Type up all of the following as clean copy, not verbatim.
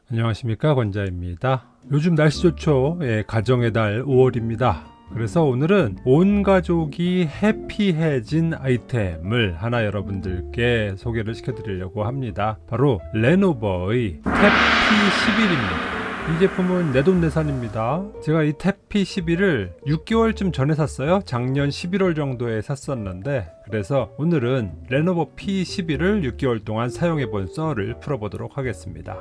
안녕하십니까, 권자입니다. 요즘 날씨 좋죠? 예, 가정의 달 5월입니다. 그래서 오늘은 온 가족이 해피해진 아이템을 하나 여러분들께 소개를 시켜드리려고 합니다. 바로 레노버의 탭 P11입니다. 이 제품은 내돈내산입니다. 제가 이 탭 P11을 6개월쯤 전에 샀어요. 작년 11월 정도에 샀었는데, 그래서 오늘은 레노버 P11을 6개월 동안 사용해본 썰을 풀어보도록 하겠습니다.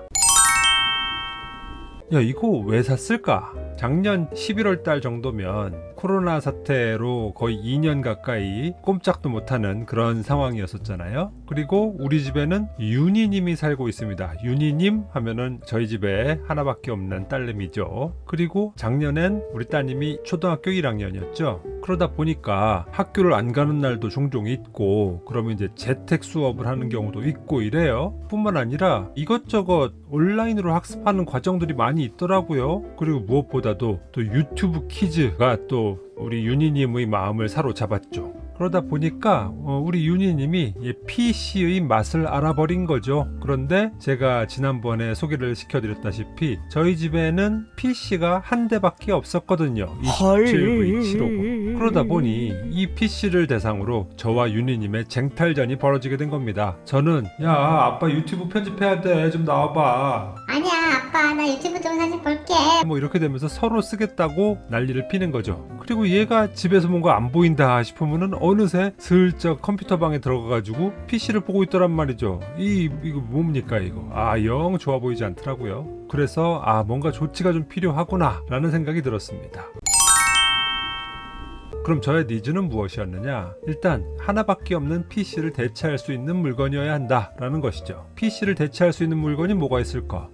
야, 이거 왜 샀을까? 작년 11월 달 정도면 코로나 사태로 거의 2년 가까이 꼼짝도 못하는 그런 상황이었었잖아요. 그리고 우리 집에는 윤희님이 살고 있습니다. 윤희님 하면은 저희 집에 하나밖에 없는 딸내미죠. 그리고 작년엔 우리 따님이 초등학교 1학년이었죠. 그러다 보니까 학교를 안 가는 날도 종종 있고, 그러면 이제 재택 수업을 하는 경우도 있고 이래요. 뿐만 아니라 이것저것 온라인으로 학습하는 과정들이 많이 있더라고요. 그리고 무엇보다도 또 유튜브 키즈가 또 우리 윤희님의 마음을 사로잡았죠. 그러다 보니까 우리 윤희님이 PC의 맛을 알아버린 거죠. 그런데 제가 지난번에 소개를 시켜드렸다시피 저희 집에는 PC가 한 대밖에 없었거든요. 27V75. 그러다 보니 이 PC를 대상으로 저와 윤희님의 쟁탈전이 벌어지게 된 겁니다. 저는 야, 아빠 유튜브 편집해야 돼, 좀 나와봐. 아니야, 아빠 나 유튜브 좀 사진 볼게. 뭐 이렇게 되면서 서로 쓰겠다고 난리를 피는 거죠. 그리고 얘가 집에서 뭔가 안 보인다 싶으면은 어느새 슬쩍 컴퓨터 방에 들어가가지고 PC를 보고 있더란 말이죠. 이거 뭡니까 이거? 영 좋아 보이지 않더라고요. 그래서 뭔가 조치가 좀 필요하구나 라는 생각이 들었습니다. 그럼 저의 니즈는 무엇이었느냐? 일단 하나밖에 없는 PC를 대체할 수 있는 물건이어야 한다라는 것이죠. PC를 대체할 수 있는 물건이 뭐가 있을까?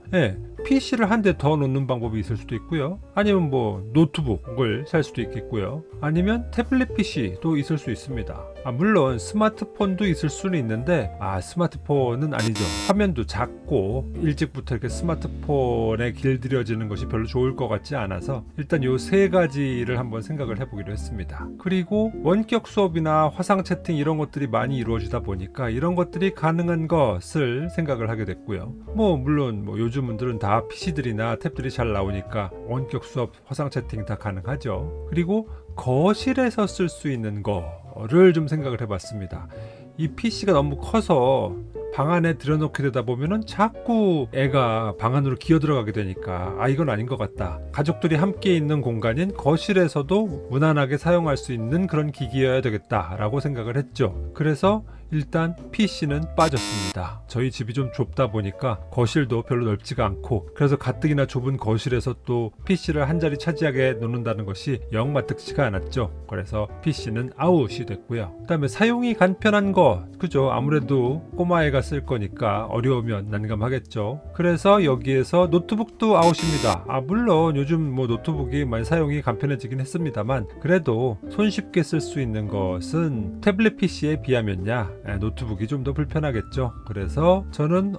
PC를 한 대 더 놓는 방법이 있을 수도 있고요. 아니면 뭐 노트북을 살 수도 있겠고요. 아니면 태블릿 PC도 있을 수 있습니다. 물론 스마트폰도 있을 수는 있는데 스마트폰은 아니죠. 화면도 작고 일찍부터 이렇게 스마트폰에 길들여지는 것이 별로 좋을 것 같지 않아서 일단 요 세 가지를 한번 생각을 해보기로 했습니다. 그리고 원격 수업이나 화상 채팅 이런 것들이 많이 이루어지다 보니까 이런 것들이 가능한 것을 생각을 하게 됐고요. 물론 요즘들은 다 PC들이나 탭들이 잘 나오니까 원격 수업, 화상 채팅 다 가능하죠. 그리고 거실에서 쓸 수 있는 거를 좀 생각을 해봤습니다. 이 PC가 너무 커서 방 안에 들여놓게 되다 보면은 자꾸 애가 방 안으로 기어 들어가게 되니까 이건 아닌 것 같다. 가족들이 함께 있는 공간인 거실에서도 무난하게 사용할 수 있는 그런 기기여야 되겠다라고 생각을 했죠. 그래서 일단 PC는 빠졌습니다. 저희 집이 좀 좁다 보니까 거실도 별로 넓지가 않고, 그래서 가뜩이나 좁은 거실에서 또 PC를 한 자리 차지하게 놓는다는 것이 영 마뜩지가 않았죠. 그래서 PC는 아웃이 됐고요. 그 다음에 사용이 간편한 거, 그죠? 아무래도 꼬마애가 쓸 거니까 어려우면 난감하겠죠. 그래서 여기에서 노트북도 아웃입니다. 물론 요즘 노트북이 많이 사용이 간편해지긴 했습니다만, 그래도 손쉽게 쓸 수 있는 것은 태블릿 PC에 비하면야 노트북이 좀 더 불편하겠죠. 그래서 저는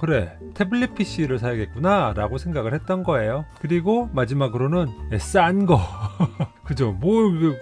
그래, 태블릿 PC를 사야겠구나 라고 생각을 했던 거예요. 그리고 마지막으로는 싼 거 그죠?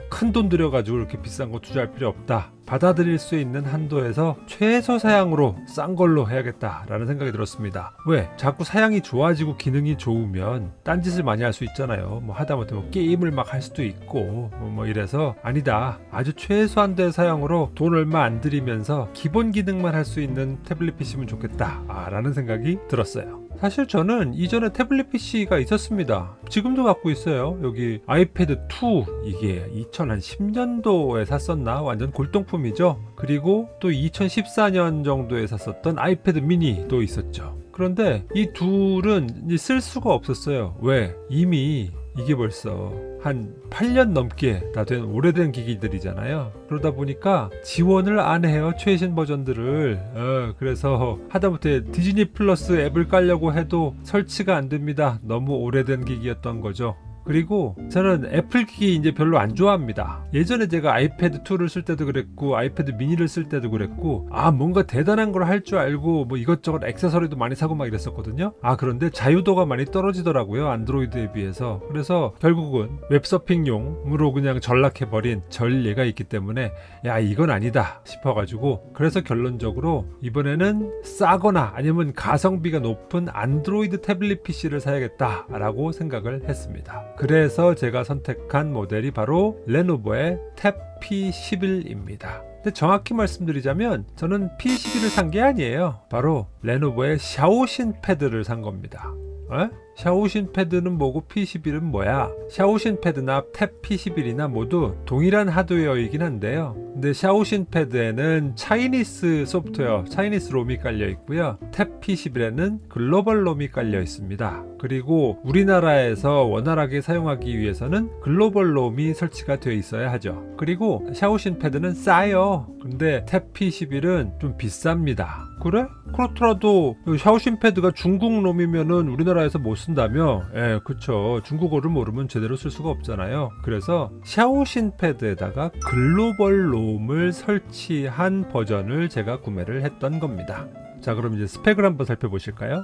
큰 돈 들여가지고 이렇게 비싼 거 투자할 필요 없다. 받아들일 수 있는 한도에서 최소 사양으로 싼 걸로 해야겠다라는 생각이 들었습니다. 왜? 자꾸 사양이 좋아지고 기능이 좋으면 딴짓을 많이 할 수 있잖아요. 하다못해 게임을 막 할 수도 있고 이래서 아니다. 아주 최소한도의 사양으로 돈 얼마 안 들이면서 기본 기능만 할 수 있는 태블릿 PC면 좋겠다 라는 생각이 들었어요. 사실 저는 이전에 태블릿 PC가 있었습니다. 지금도 갖고 있어요. 여기 아이패드 2, 이게 2010년도에 샀었나? 완전 골동품이죠. 그리고 또 2014년 정도에 샀었던 아이패드 미니도 있었죠. 그런데 이 둘은 쓸 수가 없었어요. 왜? 이미 이게 벌써 한 8년 넘게 다 된 오래된 기기들이잖아요. 그러다 보니까 지원을 안 해요, 최신 버전들을. 그래서 하다못해 디즈니 플러스 앱을 깔려고 해도 설치가 안 됩니다. 너무 오래된 기기였던 거죠. 그리고 저는 애플 기기 이제 별로 안 좋아합니다. 예전에 제가 아이패드 2를 쓸 때도 그랬고 아이패드 미니를 쓸 때도 그랬고 뭔가 대단한 걸 할 줄 알고 뭐 이것저것 액세서리도 많이 사고 막 이랬었거든요. 그런데 자유도가 많이 떨어지더라고요, 안드로이드에 비해서. 그래서 결국은 웹서핑용으로 그냥 전락해버린 전례가 있기 때문에 이건 아니다 싶어가지고, 그래서 결론적으로 이번에는 싸거나 아니면 가성비가 높은 안드로이드 태블릿 PC를 사야겠다라고 생각을 했습니다. 그래서 제가 선택한 모델이 바로 레노버의 탭 P11입니다. 근데 정확히 말씀드리자면 저는 P11을 산 게 아니에요. 바로 레노버의 샤오신 패드를 산 겁니다. 샤오신 패드는 뭐고 P11은 뭐야? 샤오신 패드나 탭 P11이나 모두 동일한 하드웨어이긴 한데요. 근데 샤오신 패드에는 차이니스 소프트웨어, 차이니스 롬이 깔려 있고요. 탭 P11에는 글로벌 롬이 깔려 있습니다. 그리고 우리나라에서 원활하게 사용하기 위해서는 글로벌 롬이 설치가 되어 있어야 하죠. 그리고 샤오신 패드는 싸요. 근데 탭 P11은 좀 비쌉니다. 그래? 그렇더라도 샤오신 패드가 중국 롬이면은 우리나라에서 못 쓴다며? 그쵸. 중국어를 모르면 제대로 쓸 수가 없잖아요. 그래서 샤오신 패드에다가 글로벌 롬을 설치한 버전을 제가 구매를 했던 겁니다. 자, 그럼 이제 스펙을 한번 살펴보실까요?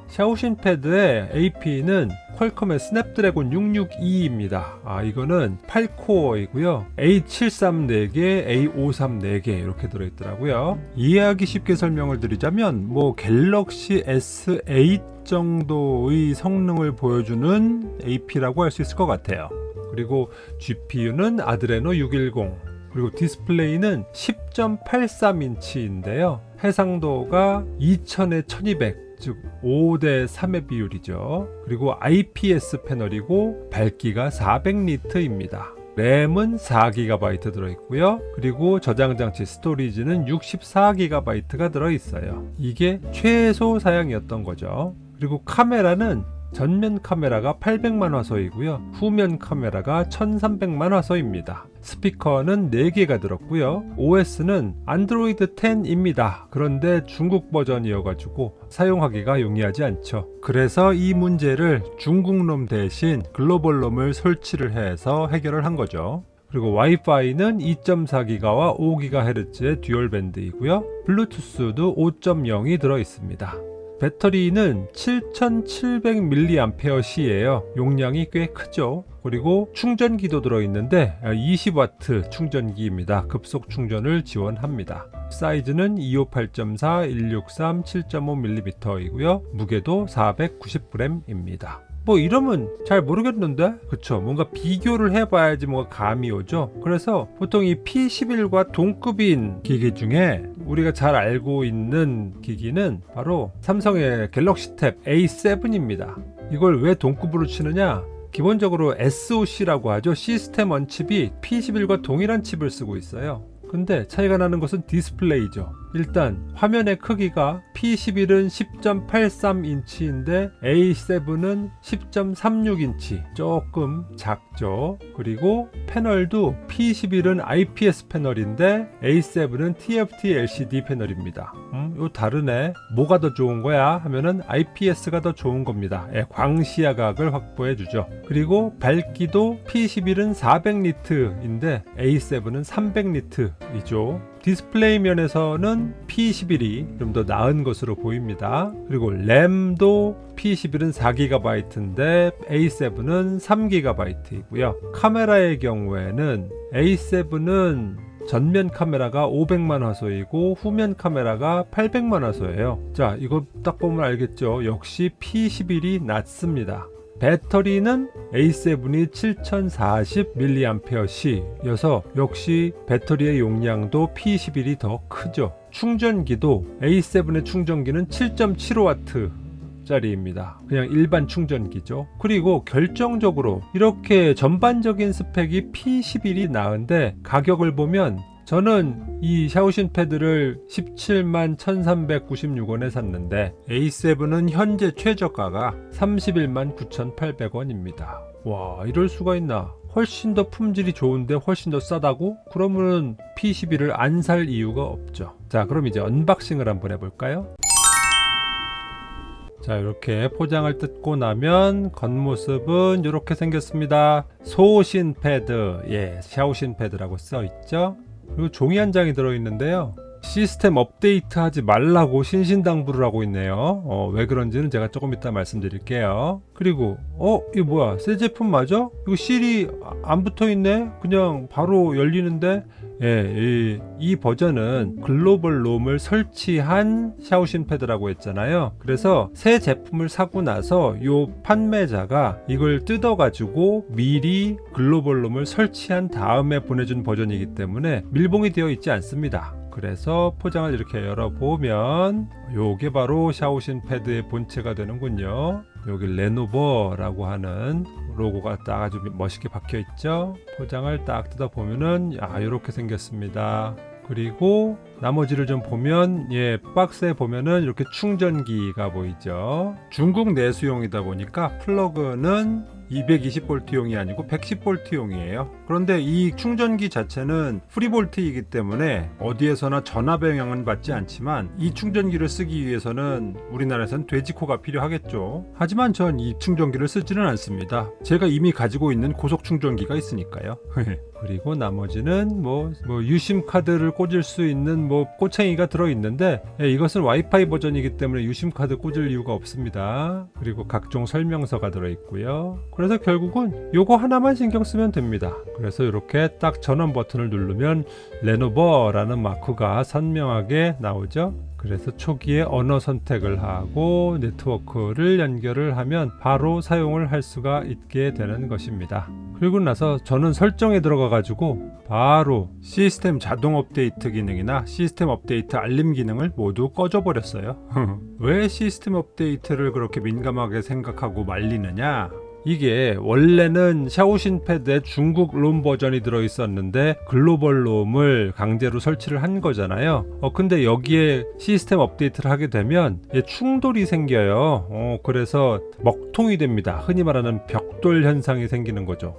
샤오신 패드의 AP는 퀄컴의 스냅드래곤 662입니다. 이거는 8코어이고요. A73 4개, A53 4개 이렇게 들어있더라고요. 이해하기 쉽게 설명을 드리자면 갤럭시 S8 정도의 성능을 보여주는 AP라고 할 수 있을 것 같아요. 그리고 GPU는 아드레노 610, 그리고 디스플레이는 10.83인치인데요. 해상도가 2000에 1200, 즉 5대 3의 비율이죠. 그리고 IPS 패널이고 밝기가 400니트입니다. 램은 4GB 들어있고요. 그리고 저장장치 스토리지는 64GB가 들어있어요. 이게 최소 사양이었던 거죠. 그리고 카메라는 전면 카메라가 800만 화소이고요. 후면 카메라가 1300만 화소입니다. 스피커는 4개가 들었고요. OS는 안드로이드 10입니다. 그런데 중국 버전이어가지고 사용하기가 용이하지 않죠. 그래서 이 문제를 중국놈 대신 글로벌놈을 설치를 해서 해결을 한 거죠. 그리고 와이파이는 2.4GHz와 5GHz의 듀얼 밴드이고요. 블루투스도 5.0이 들어있습니다. 배터리는 7700mAh예요. 용량이 꽤 크죠. 그리고 충전기도 들어있는데 20W 충전기입니다. 급속 충전을 지원합니다. 사이즈는 258.4, 163, 7.5mm이고요. 무게도 490g입니다. 이러면 잘 모르겠는데? 그쵸? 뭔가 비교를 해봐야지 뭔가 감이 오죠? 그래서 보통 이 P11과 동급인 기기 중에 우리가 잘 알고 있는 기기는 바로 삼성의 갤럭시 탭 A7입니다. 이걸 왜 동급으로 치느냐? 기본적으로 SoC라고 하죠. 시스템 온 칩이 P11과 동일한 칩을 쓰고 있어요. 근데 차이가 나는 것은 디스플레이죠. 일단 화면의 크기가 P11은 10.83인치인데 A7은 10.36인치, 조금 작죠. 그리고 패널도 P11은 IPS 패널인데 A7은 TFT LCD 패널입니다. 요 다르네. 뭐가 더 좋은 거야? 하면은 IPS가 더 좋은 겁니다. 광시야각을 확보해 주죠. 그리고 밝기도 P11은 400니트인데 A7은 300니트이죠. 디스플레이 면에서는 P11이 좀 더 나은 것으로 보입니다. 그리고 램도 P11은 4GB인데 A7은 3GB이고요. 카메라의 경우에는 A7은 전면 카메라가 500만 화소이고 후면 카메라가 800만 화소예요. 자, 이거 딱 보면 알겠죠? 역시 P11이 낫습니다. 배터리는 A7이 7040mAh여서 역시 배터리의 용량도 P11이 더 크죠. 충전기도 A7의 충전기는 7.75W 짜리입니다. 그냥 일반 충전기죠. 그리고 결정적으로 이렇게 전반적인 스펙이 P11이 나은데 가격을 보면 저는 이 샤오신 패드를 17만 1396원에 샀는데 A7은 현재 최저가가 31만 9,800원입니다. 와, 이럴 수가 있나? 훨씬 더 품질이 좋은데 훨씬 더 싸다고? 그러면은 P11을 안 살 이유가 없죠. 자, 그럼 이제 언박싱을 한번 해볼까요? 자, 이렇게 포장을 뜯고 나면 겉모습은 이렇게 생겼습니다. 소신 패드, 샤오신 패드라고 써 있죠. 그리고 종이 한 장이 들어있는데요. 시스템 업데이트 하지 말라고 신신당부를 하고 있네요. 왜 그런지는 제가 조금 이따 말씀드릴게요. 그리고 이거 뭐야, 새 제품 맞아? 이거 실이 안 붙어있네? 그냥 바로 열리는데? 이 버전은 글로벌 롬을 설치한 샤오신 패드라고 했잖아요. 그래서 새 제품을 사고 나서 요 판매자가 이걸 뜯어가지고 미리 글로벌 롬을 설치한 다음에 보내준 버전이기 때문에 밀봉이 되어 있지 않습니다. 그래서 포장을 이렇게 열어보면 요게 바로 샤오신 패드의 본체가 되는군요. 여기 레노버라고 하는 로고가 딱 아주 멋있게 박혀 있죠. 포장을 딱 뜯어보면은 이렇게 생겼습니다. 그리고 나머지를 좀 보면 박스에 보면은 이렇게 충전기가 보이죠. 중국 내수용이다 보니까 플러그는 220V용이 아니고 110V용이에요. 그런데 이 충전기 자체는 프리볼트이기 때문에 어디에서나 전압 영향은 받지 않지만 이 충전기를 쓰기 위해서는 우리나라에선 돼지코가 필요하겠죠. 하지만 전 이 충전기를 쓰지는 않습니다. 제가 이미 가지고 있는 고속 충전기가 있으니까요. 그리고 나머지는 유심 카드를 꽂을 수 있는 꼬챙이가 들어있는데 이것은 와이파이 버전이기 때문에 유심 카드 꽂을 이유가 없습니다. 그리고 각종 설명서가 들어있고요. 그래서 결국은 요거 하나만 신경 쓰면 됩니다. 그래서 이렇게 딱 전원 버튼을 누르면 레노버라는 마크가 선명하게 나오죠. 그래서 초기에 언어 선택을 하고 네트워크를 연결을 하면 바로 사용을 할 수가 있게 되는 것입니다. 그리고 나서 저는 설정에 들어가 가지고 바로 시스템 자동 업데이트 기능이나 시스템 업데이트 알림 기능을 모두 꺼져 버렸어요. 왜 시스템 업데이트를 그렇게 민감하게 생각하고 말리느냐? 이게 원래는 샤오신 패드에 중국 롬 버전이 들어있었는데 글로벌 롬을 강제로 설치를 한 거잖아요. 근데 여기에 시스템 업데이트를 하게 되면 충돌이 생겨요. 그래서 먹통이 됩니다. 흔히 말하는 벽돌 현상이 생기는 거죠.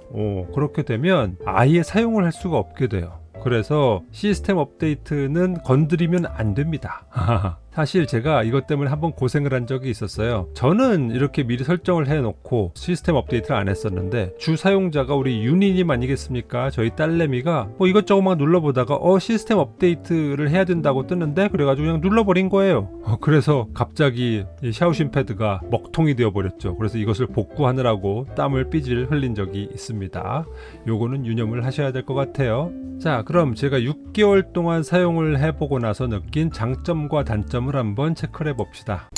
그렇게 되면 아예 사용을 할 수가 없게 돼요. 그래서 시스템 업데이트는 건드리면 안 됩니다. 사실 제가 이것 때문에 한번 고생을 한 적이 있었어요. 저는 이렇게 미리 설정을 해놓고 시스템 업데이트를 안 했었는데 주 사용자가 우리 윤희님 아니겠습니까? 저희 딸내미가 이것저것 막 눌러보다가 시스템 업데이트를 해야 된다고 뜨는데 그래가지고 그냥 눌러버린 거예요. 그래서 갑자기 이 샤오신 패드가 먹통이 되어버렸죠. 그래서 이것을 복구하느라고 땀을 삐질 흘린 적이 있습니다. 요거는 유념을 하셔야 될 것 같아요. 자, 그럼 제가 6개월 동안 사용을 해보고 나서 느낀 장점과 단점을 한번 체크를 해봅시다.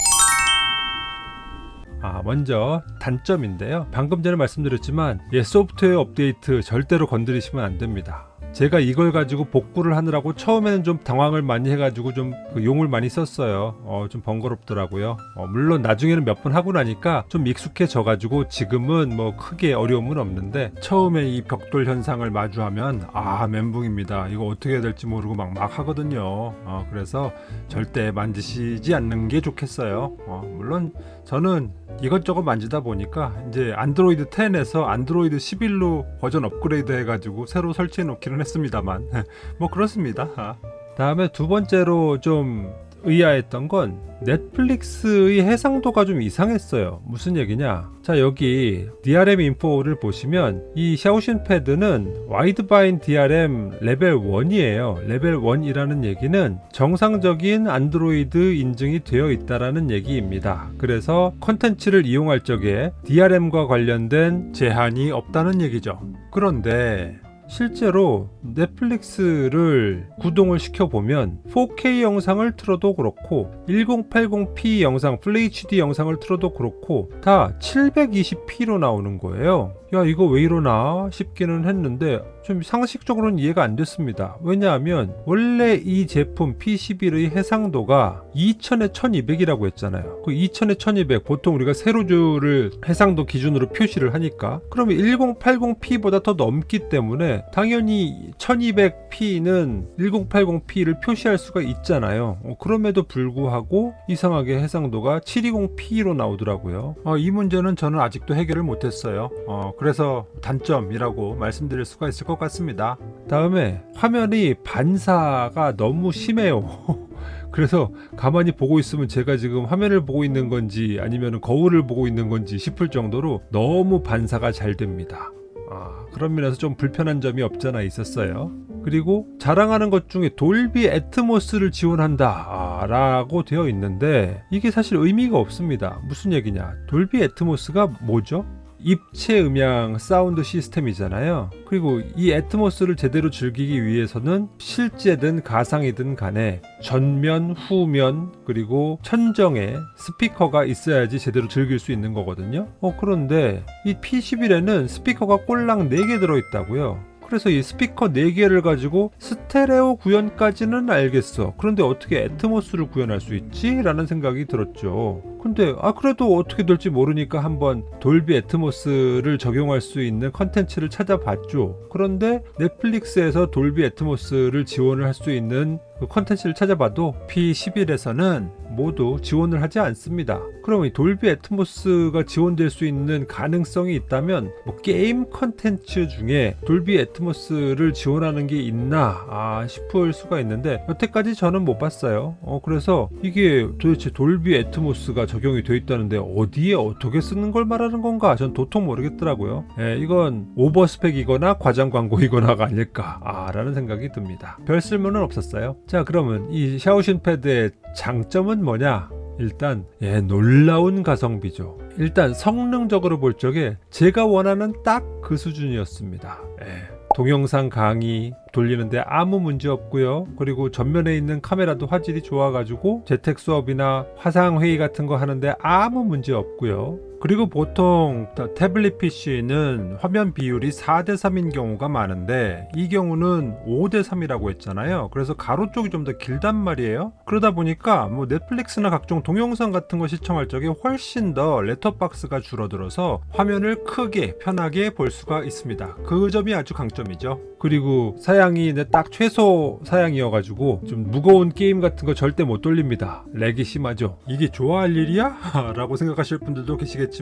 먼저 단점인데요. 방금 전에 말씀드렸지만 소프트웨어 업데이트 절대로 건드리시면 안 됩니다. 제가 이걸 가지고 복구를 하느라고 처음에는 좀 당황을 많이 해가지고 좀 용을 많이 썼어요. 좀 번거롭더라고요. 물론 나중에는 몇 번 하고 나니까 좀 익숙해져가지고 지금은 크게 어려움은 없는데 처음에 이 벽돌 현상을 마주하면 멘붕입니다. 이거 어떻게 해야 될지 모르고 막 하거든요. 그래서 절대 만지시지 않는 게 좋겠어요. 물론 저는 이것저것 만지다 보니까 이제 안드로이드 10에서 안드로이드 11로 버전 업그레이드 해가지고 새로 설치해 놓기는 했습니다만 그렇습니다. 다음에 두 번째로 좀 의아했던 건 넷플릭스의 해상도가 좀 이상했어요. 무슨 얘기냐? 자, 여기 DRM 인포를 보시면 이 샤오신 패드는 와이드바인 DRM 레벨 1이에요. 레벨 1이라는 얘기는 정상적인 안드로이드 인증이 되어 있다라는 얘기입니다. 그래서 컨텐츠를 이용할 적에 DRM과 관련된 제한이 없다는 얘기죠. 그런데 실제로 넷플릭스를 구동을 시켜보면 4K 영상을 틀어도 그렇고 1080p 영상, FHD 영상을 틀어도 그렇고 다 720p로 나오는 거예요. 이거 왜 이러나 싶기는 했는데 좀 상식적으로는 이해가 안 됐습니다. 왜냐하면 원래 이 제품 P11의 해상도가 2000에 1200이라고 했잖아요. 그 2000에 1200 보통 우리가 세로주를 해상도 기준으로 표시를 하니까 그러면 1080p보다 더 넘기 때문에 당연히 1200p는 1080p를 표시할 수가 있잖아요. 그럼에도 불구하고 이상하게 해상도가 720p로 나오더라고요. 이 문제는 저는 아직도 해결을 못했어요. 그래서 단점이라고 말씀드릴 수가 있을 것 같습니다. 다음에 화면이 반사가 너무 심해요. 그래서 가만히 보고 있으면 제가 지금 화면을 보고 있는 건지 아니면 거울을 보고 있는 건지 싶을 정도로 너무 반사가 잘 됩니다. 그런 면에서 좀 불편한 점이 없잖아 있었어요. 그리고 자랑하는 것 중에 돌비 애트모스를 지원한다 라고 되어 있는데 이게 사실 의미가 없습니다. 무슨 얘기냐? 돌비 애트모스가 뭐죠? 입체 음향 사운드 시스템이잖아요. 그리고 이 애트모스를 제대로 즐기기 위해서는 실제든 가상이든 간에 전면, 후면, 그리고 천정에 스피커가 있어야지 제대로 즐길 수 있는 거거든요. 그런데 이 P11에는 스피커가 꼴랑 4개 들어있다고요. 그래서 이 스피커 4개를 가지고 스테레오 구현까지는 알겠어. 그런데 어떻게 애트모스를 구현할 수 있지? 라는 생각이 들었죠. 근데 그래도 어떻게 될지 모르니까 한번 돌비 애트모스를 적용할 수 있는 컨텐츠를 찾아봤죠. 그런데 넷플릭스에서 돌비 애트모스를 지원을 할 수 있는 그 컨텐츠를 찾아봐도 P11에서는 모두 지원을 하지 않습니다. 그럼 이 돌비 애트모스가 지원될 수 있는 가능성이 있다면 게임 컨텐츠 중에 돌비 애트모스를 지원하는 게 있나 싶을 수가 있는데 여태까지 저는 못 봤어요. 그래서 이게 도대체 돌비 애트모스가 적용이 되어 있다는데 어디에 어떻게 쓰는 걸 말하는 건가 전 도통 모르겠더라고요. 이건 오버스펙이거나 과장 광고이거나가 아닐까 라는 생각이 듭니다. 별 쓸모는 없었어요. 자, 그러면 이 샤오신 패드의 장점은 뭐냐? 일단 놀라운 가성비죠. 일단 성능적으로 볼 적에 제가 원하는 딱 그 수준이었습니다. 동영상 강의 돌리는데 아무 문제 없고요. 그리고 전면에 있는 카메라도 화질이 좋아가지고 재택 수업이나 화상 회의 같은 거 하는데 아무 문제 없고요. 그리고 보통 태블릿 PC는 화면 비율이 4:3인 경우가 많은데 이 경우는 5:3이라고 했잖아요. 그래서 가로 쪽이 좀 더 길단 말이에요. 그러다 보니까 넷플릭스나 각종 동영상 같은 거 시청할 적에 훨씬 더 렛터박스가 줄어들어서 화면을 크게 편하게 볼 수가 있습니다. 그 점이 아주 강점이죠. 그리고 사양이 딱 최소 사양이어가지고 좀 무거운 게임 같은 거 절대 못 돌립니다. 렉이 심하죠. 이게 좋아할 일이야? 라고 생각하실 분들도 계시겠지만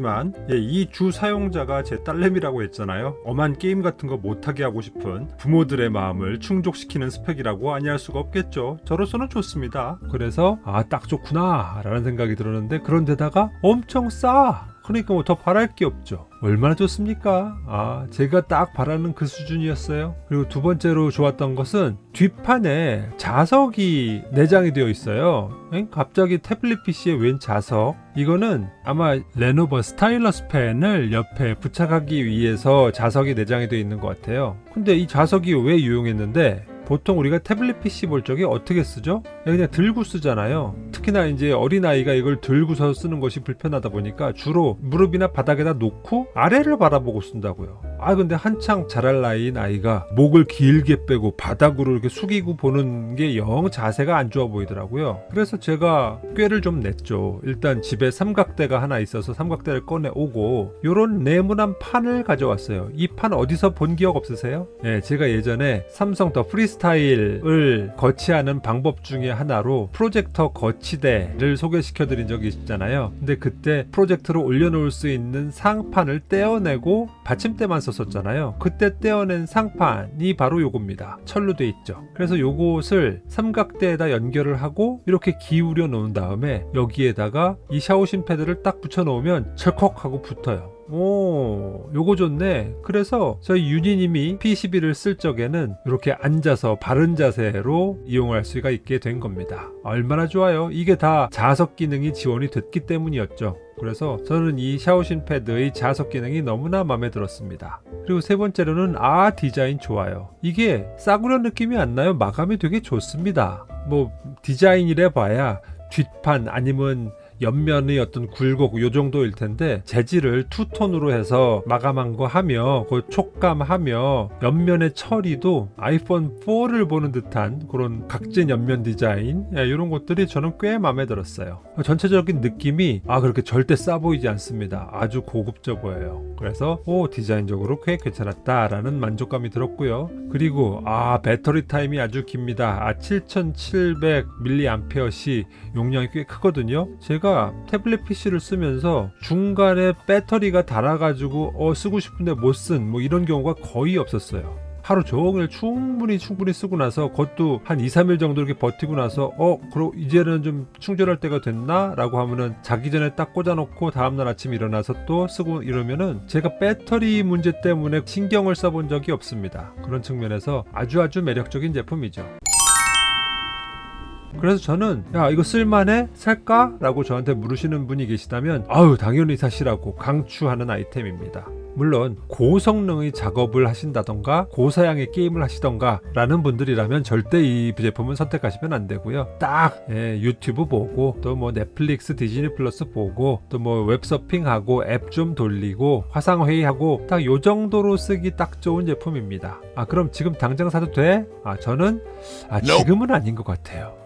이 주 사용자가 제 딸내미라고 했잖아요. 엄한 게임 같은 거 못하게 하고 싶은 부모들의 마음을 충족시키는 스펙이라고 아니할 수가 없겠죠. 저로서는 좋습니다. 그래서 딱 좋구나 라는 생각이 들었는데 그런데다가 엄청 싸! 그러니까 더 바랄 게 없죠. 얼마나 좋습니까? 제가 딱 바라는 그 수준이었어요. 그리고 두 번째로 좋았던 것은 뒷판에 자석이 내장이 되어 있어요. 갑자기 태블릿 PC에 웬 자석? 이거는 아마 레노버 스타일러스 펜을 옆에 부착하기 위해서 자석이 내장이 되어 있는 것 같아요. 근데 이 자석이 왜 유용했는데 보통 우리가 태블릿 PC 볼 적에 어떻게 쓰죠? 그냥 들고 쓰잖아요. 특히나 이제 어린아이가 이걸 들고서 쓰는 것이 불편하다 보니까 주로 무릎이나 바닥에다 놓고 아래를 바라보고 쓴다고요. 근데 한창 자랄 나이인 아이가 목을 길게 빼고 바닥으로 이렇게 숙이고 보는 게 영 자세가 안 좋아 보이더라고요. 그래서 제가 꾀를 좀 냈죠. 일단 집에 삼각대가 하나 있어서 삼각대를 꺼내 오고 요런 네모난 판을 가져왔어요. 이 판 어디서 본 기억 없으세요? 제가 예전에 삼성 더 프리스타일을 거치하는 방법 중에 하나로 프로젝터 거치대를 소개시켜 드린 적이 있잖아요. 근데 그때 프로젝터를 올려놓을 수 있는 상판을 떼어내고 받침대만 썼었잖아요. 그때 떼어낸 상판이 바로 요겁니다. 철로 돼 있죠. 그래서 요것을 삼각대에다 연결을 하고 이렇게 기울여 놓은 다음에 여기에다가 이 샤오신 패드를 딱 붙여 놓으면 철컥 하고 붙어요. 요거 좋네. 그래서 저희 윤희님이 P11을 쓸 적에는 이렇게 앉아서 바른 자세로 이용할 수가 있게 된 겁니다. 얼마나 좋아요. 이게 다 자석 기능이 지원이 됐기 때문이었죠. 그래서 저는 이 샤오신 패드의 자석 기능이 너무나 마음에 들었습니다. 그리고 세 번째로는 디자인 좋아요. 이게 싸구려 느낌이 안 나요. 마감이 되게 좋습니다. 디자인이래 봐야 뒷판 아니면 옆면의 어떤 굴곡 요 정도일 텐데 재질을 투톤으로 해서 마감한 거 하며 그 촉감하며 옆면의 처리도 아이폰 4를 보는 듯한 그런 각진 옆면 디자인 이런 것들이 저는 꽤 마음에 들었어요. 전체적인 느낌이 그렇게 절대 싸 보이지 않습니다. 아주 고급져 보여요. 그래서 디자인적으로 꽤 괜찮았다라는 만족감이 들었고요. 그리고 배터리 타임이 아주 깁니다. 7700mAh 용량이 꽤 크거든요. 제가 태블릿 PC를 쓰면서 중간에 배터리가 닳아가지고 쓰고 싶은데 못 쓴 이런 경우가 거의 없었어요. 하루 종일 충분히 쓰고 나서 그것도 한 2-3일 정도 이렇게 버티고 나서 그럼 이제는 좀 충전할 때가 됐나? 라고 하면은 자기 전에 딱 꽂아놓고 다음날 아침 일어나서 또 쓰고 이러면은 제가 배터리 문제 때문에 신경을 써본 적이 없습니다. 그런 측면에서 아주 매력적인 제품이죠. 그래서 저는 야 이거 쓸만해? 살까? 라고 저한테 물으시는 분이 계시다면 아유 당연히 사시라고 강추하는 아이템입니다. 물론 고성능의 작업을 하신다던가 고사양의 게임을 하시던가 라는 분들이라면 절대 이 제품은 선택하시면 안 되고요. 딱 유튜브 보고 또 뭐 넷플릭스 디즈니 플러스 보고 또 뭐 웹서핑하고 앱 좀 돌리고 화상회의하고 딱 요 정도로 쓰기 딱 좋은 제품입니다. 그럼 지금 당장 사도 돼? 저는 지금은 아닌 것 같아요.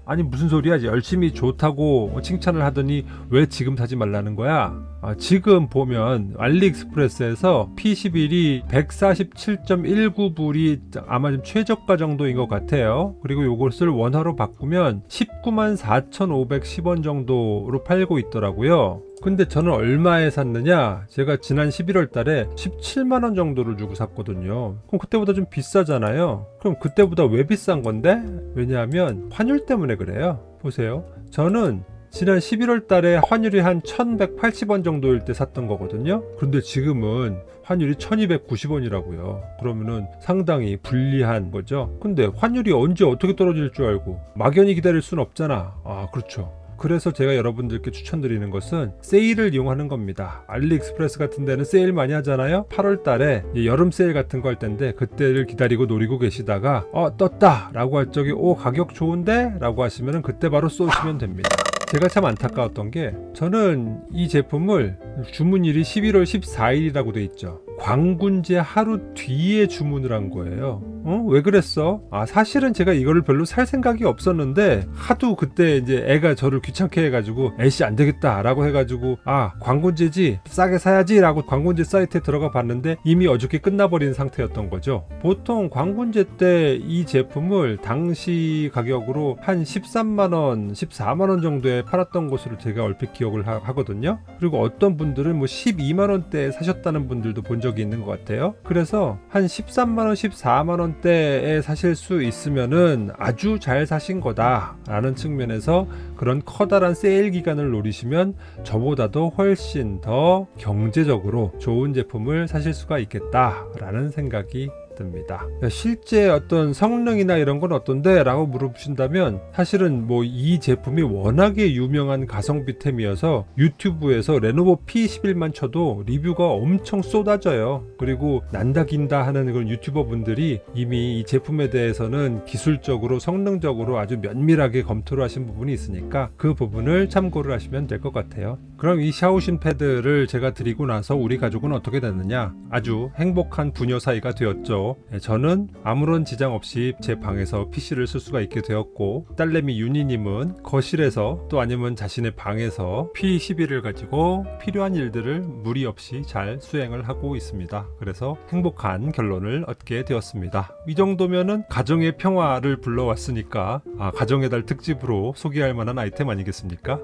아니 무슨 소리야? 열심히 좋다고 칭찬을 하더니 왜 지금 사지 말라는 거야? 지금 보면 알리익스프레스에서 P11이 147.19불이 아마 좀 최저가 정도인 것 같아요. 그리고 요것을 원화로 바꾸면 194,510원 정도로 팔고 있더라고요. 근데 저는 얼마에 샀느냐? 제가 지난 11월 달에 17만원 정도를 주고 샀거든요. 그럼 그때보다 좀 비싸잖아요. 그럼 그때보다 왜 비싼 건데? 왜냐하면 환율 때문에 그래요. 보세요. 저는 지난 11월 달에 환율이 한 1180원 정도일 때 샀던 거거든요. 그런데 지금은 환율이 1290원이라고요. 그러면은 상당히 불리한 거죠. 근데 환율이 언제 어떻게 떨어질 줄 알고 막연히 기다릴 수는 없잖아. 그렇죠. 그래서 제가 여러분들께 추천드리는 것은 세일을 이용하는 겁니다. 알리익스프레스 같은 데는 세일 많이 하잖아요. 8월 달에 여름 세일 같은 거 할 텐데 그때를 기다리고 노리고 계시다가 떴다 라고 할 적에 가격 좋은데? 라고 하시면 그때 바로 쏘시면 됩니다. 제가 참 안타까웠던 게 저는 이 제품을 주문일이 11월 14일이라고 돼 있죠. 광군제 하루 뒤에 주문을 한 거예요. 왜 그랬어? 사실은 제가 이거를 별로 살 생각이 없었는데 하도 그때 이제 애가 저를 귀찮게 해가지고 애씨 안 되겠다 라고 해가지고 광군제지 싸게 사야지 라고 광군제 사이트에 들어가 봤는데 이미 어저께 끝나버린 상태였던 거죠. 보통 광군제 때 이 제품을 당시 가격으로 한 13만원 14만원 정도에 팔았던 것으로 제가 얼핏 기억을 하거든요. 그리고 어떤 분들은 뭐 12만원대에 사셨다는 분들도 본 적이 있는 것 같아요. 그래서 한 13만원 14만원대에 사실 수 있으면은 아주 잘 사신 거다 라는 측면에서 그런 커다란 세일 기간을 노리시면 저보다도 훨씬 더 경제적으로 좋은 제품을 사실 수가 있겠다 라는 생각이 듭니다. 실제 어떤 성능이나 이런 건 어떤데? 라고 물어보신다면 사실은 뭐 이 제품이 워낙에 유명한 가성비템이어서 유튜브에서 레노버 P11만 쳐도 리뷰가 엄청 쏟아져요. 그리고 난다 긴다 하는 그런 유튜버 분들이 이미 이 제품에 대해서는 기술적으로 성능적으로 아주 면밀하게 검토를 하신 부분이 있으니까 그 부분을 참고를 하시면 될 것 같아요. 그럼 이 샤오신 패드를 제가 드리고 나서 우리 가족은 어떻게 됐느냐? 아주 행복한 부녀 사이가 되었죠. 저는 아무런 지장 없이 제 방에서 PC를 쓸 수가 있게 되었고 딸내미 윤희님은 거실에서 또 아니면 자신의 방에서 P11을 가지고 필요한 일들을 무리 없이 잘 수행을 하고 있습니다. 그래서 행복한 결론을 얻게 되었습니다. 이 정도면은 가정의 평화를 불러왔으니까 가정의 달 특집으로 소개할 만한 아이템 아니겠습니까?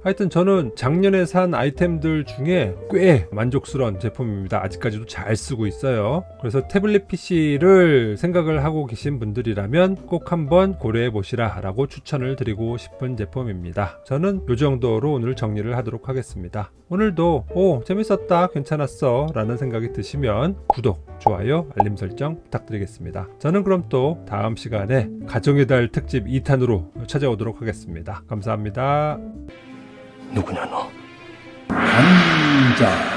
하여튼 저는 작년에 산 아이템들 중에 꽤 만족스러운 제품입니다. 아직까지도 잘 쓰고 있어요. 그래서 태블릿 PC를 생각을 하고 계신 분들이라면 꼭 한번 고려해 보시라 라고 추천을 드리고 싶은 제품입니다. 저는 이 정도로 오늘 정리를 하도록 하겠습니다. 오늘도 재밌었다 괜찮았어 라는 생각이 드시면 구독, 좋아요, 알림 설정 부탁드리겠습니다. 저는 그럼 또 다음 시간에 가정의 달 특집 2탄으로 찾아오도록 하겠습니다. 감사합니다. 누구냐 너? 환자